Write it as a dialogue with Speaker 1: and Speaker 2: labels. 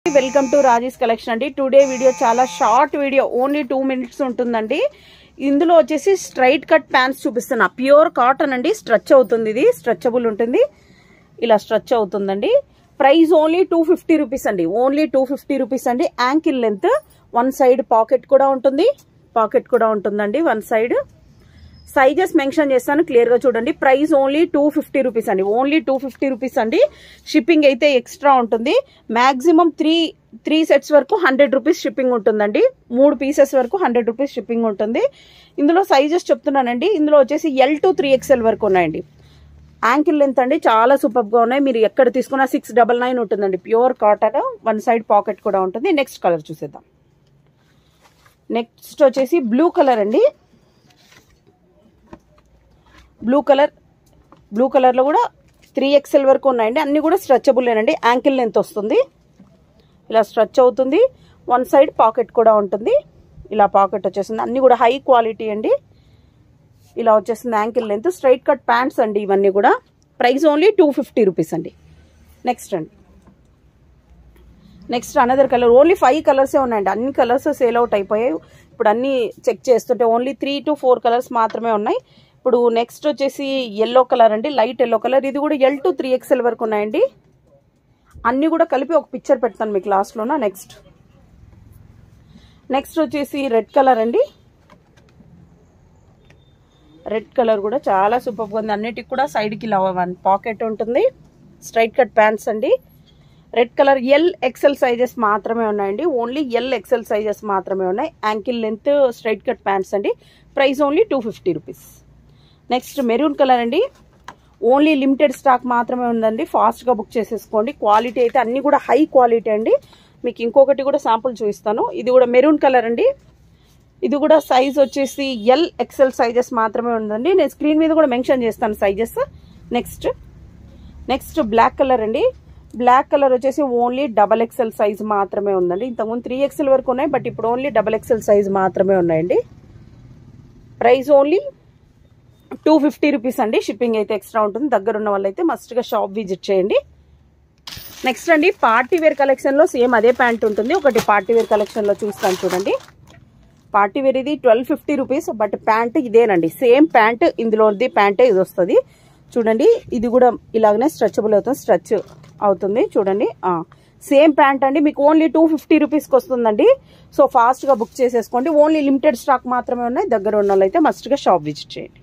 Speaker 1: Welcome to Raji's collection అండి. Today video చాలా short video, only 2 minutes ఉంటుందండి. ఇందులో వచ్చేసి స్ట్రైట్ కట్ ప్యాంట్స్ చూపిస్తున్నా. ప్యూర్ కాటన్ అండి, స్ట్రెచ్ అవుతుంది, ఇది స్ట్రెచబుల్ ఉంటుంది, ఇలా స్ట్రెచ్ అవుతుందండి. ప్రైస్ ఓన్లీ 250 రూపీస్ అండి, ఓన్లీ 250 రూపీస్ అండి. Ankle length, one side pocket కూడా ఉంటుందండి, వన్ సైడ్. సైజెస్ మెన్షన్ చేస్తాను, క్లియర్ గా చూడండి. ప్రైస్ ఓన్లీ 250 రూపీస్ అండి, ఓన్లీ 250 రూపీస్ అండి. షిప్పింగ్ అయితే ఎక్స్ట్రా ఉంటుంది. మాక్సిమం త్రీ సెట్స్ వరకు 100 రూపీస్ షిప్పింగ్ ఉంటుందండి. 3 పీసెస్ వరకు 100 రూపీస్ షిప్పింగ్ ఉంటుంది. ఇందులో సైజెస్ చెప్తున్నానండి. ఇందులో వచ్చేసి L to 3XL వరకు ఉన్నాయండి. యాంకిల్ లెంత్ అండి, చాలా సూపర్ గా ఉన్నాయి. మీరు ఎక్కడ తీసుకున్నా 699 ఉంటుందండి. Pure cotton, one side pocket కూడా ఉంటుంది. నెక్స్ట్ కలర్ చూసేద్దాం. నెక్స్ట్ వచ్చేసి బ్లూ కలర్ అండి. బ్లూ కలర్ లో కూడా 3XL వరకు ఉన్నాయండి. అన్ని కూడా స్ట్రెచబుల్ ఏనండి. యాంకిల్ లెంత్ వస్తుంది, ఇలా స్ట్రెచ్ అవుతుంది. వన్ సైడ్ పాకెట్ కూడా ఉంటుంది, ఇలా పాకెట్ వచ్చేసింది. అన్ని కూడా హై క్వాలిటీ అండి. ఇలా వచ్చేసింది ankle length. Straight cut pants అండి ఇవన్నీ కూడా. ప్రైస్ ఓన్లీ 250 రూపీస్ అండి. Next another colour. ఓన్లీ 5 కలర్సే ఉన్నాయండి. అన్ని కలర్స్ సేల్ అవుట్ అయిపోయాయి. ఇప్పుడు అన్ని చెక్ చేస్తుంటే ఓన్లీ 3 to 4 కలర్స్ మాత్రమే ఉన్నాయి. ఇప్పుడు నెక్స్ట్ వచ్చేసి ఎల్లో కలర్ అండి, లైట్ ఎల్లో కలర్. ఇది కూడా L to 3XL వరకు ఉన్నాయండి. అన్ని కూడా కలిపి ఒక పిక్చర్ పెడతాను మీకు లాస్ట్లోన. నెక్స్ట్ వచ్చేసి రెడ్ కలర్ అండి. రెడ్ కలర్ కూడా చాలా సూపర్గా ఉంది. అన్నిటికి కూడా సైడ్కి ఇలా వన్ పాకెట్ ఉంటుంది. స్ట్రైట్ కట్ ప్యాంట్స్ అండి. రెడ్ కలర్ LXL సైజెస్ మాత్రమే ఉన్నాయండి, ఓన్లీ LXL సైజెస్ మాత్రమే ఉన్నాయి. Ankle length straight cut pants అండి. Price only 250 rupees. Next maroon colour అండి. ఓన్లీ లిమిటెడ్ స్టాక్ మాత్రమే ఉందండి, ఫాస్ట్గా బుక్ చేసేసుకోండి. క్వాలిటీ అయితే అన్ని కూడా హై క్వాలిటీ అండి. మీకు ఇంకొకటి కూడా శాంపుల్ చూపిస్తాను. ఇది కూడా మెరూన్ కలర్ అండి. ఇది కూడా సైజ్ వచ్చేసి LXL సైజెస్ మాత్రమే ఉందండి. నేను స్క్రీన్ మీద కూడా మెన్షన్ చేస్తాను సైజెస్. నెక్స్ట్ బ్లాక్ కలర్ అండి. బ్లాక్ కలర్ వచ్చేసి ఓన్లీ XXL సైజ్ మాత్రమే ఉందండి. ఇంతకుముందు 3XL వరకు ఉన్నాయి, బట్ ఇప్పుడు ఓన్లీ XXL సైజ్ మాత్రమే ఉన్నాయండి. ప్రైస్ ఓన్లీ 250 రూపీస్ అండి. షిప్పింగ్ అయితే ఎక్స్ట్రా ఉంటుంది. దగ్గర ఉన్న వాళ్ళైతే మస్ట్గా షాప్ విజిట్ చేయండి. నెక్స్ట్ అండి పార్టీ వేర్ కలెక్షన్లో సేమ్ అదే ప్యాంట్ ఉంటుంది. ఒకటి పార్టీ వేర్ కలెక్షన్లో చూస్తాను చూడండి. పార్టీ వేర్ ఇది 1250 రూపీస్, బట్ ప్యాంట్ ఇదేనండి, సేమ్ ప్యాంట్. ఇందులోది ప్యాంటే ఇది వస్తుంది చూడండి. ఇది కూడా ఇలాగనే స్ట్రెచబుల్ అవుతుంది చూడండి. సేమ్ ప్యాంట్ అండి. మీకు ఓన్లీ 250 రూపీస్కి వస్తుందండి. సో ఫాస్ట్గా బుక్ చేసేసుకోండి. ఓన్లీ లిమిటెడ్ స్టాక్ మాత్రమే ఉన్నాయి. దగ్గర ఉన్న వాళ్ళైతే మస్ట్గా షాప్ విజిట్ చేయండి.